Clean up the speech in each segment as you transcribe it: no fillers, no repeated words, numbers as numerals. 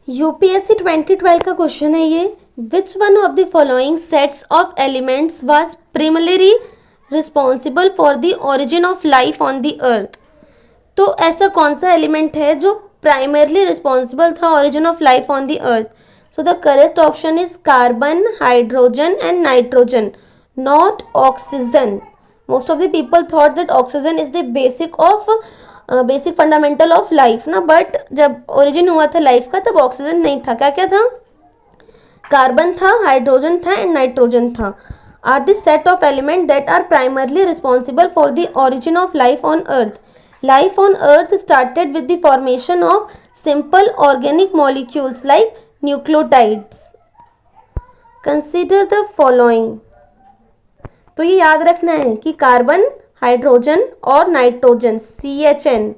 UPSC 2012 का question है ये। Which one of the following sets of elements was primary responsible for the origin of life on the earth. तो ऐसा कौन सा एलिमेंट है जो प्राइमरली रिस्पॉन्सिबल था origin of life on the earth. So the correct option is carbon, hydrogen and nitrogen, not oxygen. Most of the people thought that oxygen is the basic fundamental of life ना, but जब origin हुआ था life का तब oxygen नहीं था। क्या क्या था? कार्बन था, हाइड्रोजन था एंड नाइट्रोजन था। Are the set of element that are primarily responsible for the origin of life on Earth. Life on Earth started with the formation of simple organic molecules like nucleotides. Consider the following. तो ये याद रखना है कि carbon, hydrogen और nitrogen CHN,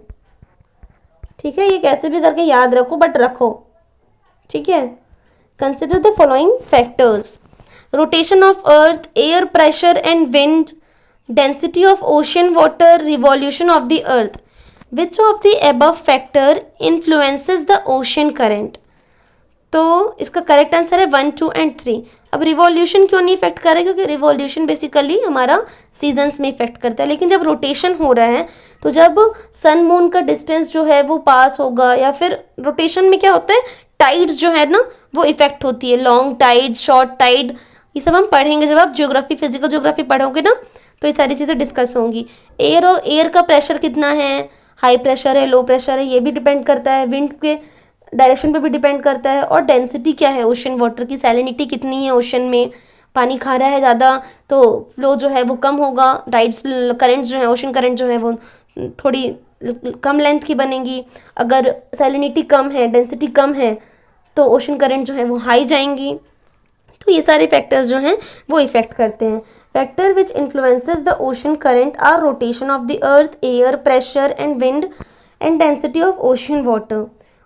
ठीक है, ये कैसे भी करके याद रखो बट रखो, ठीक है। Consider the following factors: rotation of Earth, air pressure and wind, density of ocean water, revolution of the earth. Which of the above factor influences the ocean current? तो इसका करेक्ट आंसर है 1, 2 and 3। अब revolution क्यों नहीं effect कर रहा है? क्योंकि रिवॉल्यूशन बेसिकली हमारा सीजन्स में इफेक्ट करता है, लेकिन जब रोटेशन हो रहा है तो जब सन मून का डिस्टेंस जो है वो पास होगा, या फिर रोटेशन में क्या होता है, टाइड्स जो है ना वो इफेक्ट होती है, लॉन्ग टाइड, शॉर्ट टाइड, ये सब हम पढ़ेंगे जब आप ज्योग्राफी, फिजिकल ज्योग्राफी पढ़ोगे ना, तो ये सारी चीज़ें डिस्कस होंगी। एयर का प्रेशर कितना है, हाई प्रेशर है, लो प्रेशर है, ये भी डिपेंड करता है। विंड के डायरेक्शन पे भी डिपेंड करता है। और डेंसिटी क्या है ओशन वाटर की, सैलिनिटी कितनी है ओशन में, पानी खा रहा है ज़्यादा तो फ्लो जो है वो कम होगा, टाइड्स करेंट्स जो है, ओशन करंट जो है वो थोड़ी कम लेंथ की बनेंगी। अगर सैलिनिटी कम है, डेंसिटी कम है, तो ओशन करंट जो है वो हाई जाएंगी। तो ये सारे फैक्टर्स जो हैं वो इफेक्ट करते हैं। Factor which influences the ocean current are rotation of the Earth, air pressure and wind and density of ocean water.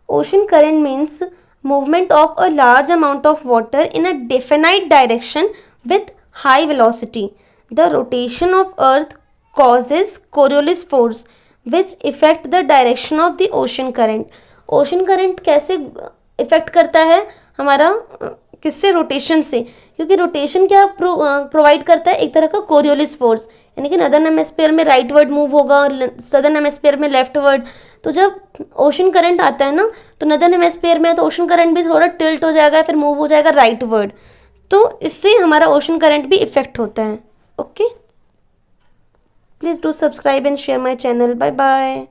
Ocean current means movement of a large amount of water in a definite direction with high velocity. The rotation of earth causes Coriolis force which affect the direction of the ocean current. Ocean current कैसे effect करता है हमारा, किससे? Rotation से। क्योंकि rotation क्या provide करता है, एक तरह का कोरियोलिस फोर्स, यानी कि नदर्न हेमिस्फीयर में राइट वर्ड मूव होगा, सदर्न हेमिस्फीयर में लेफ्ट वर्ड। तो जब ओशन करंट आता है ना, तो नदर्न हेमिस्फीयर में तो ओशन करंट भी थोड़ा टिल्ट हो जाएगा, फिर मूव हो जाएगा राइट वर्ड। तो इससे हमारा ओशन करंट भी इफेक्ट होता है। Okay, please do subscribe and share my channel. Bye bye.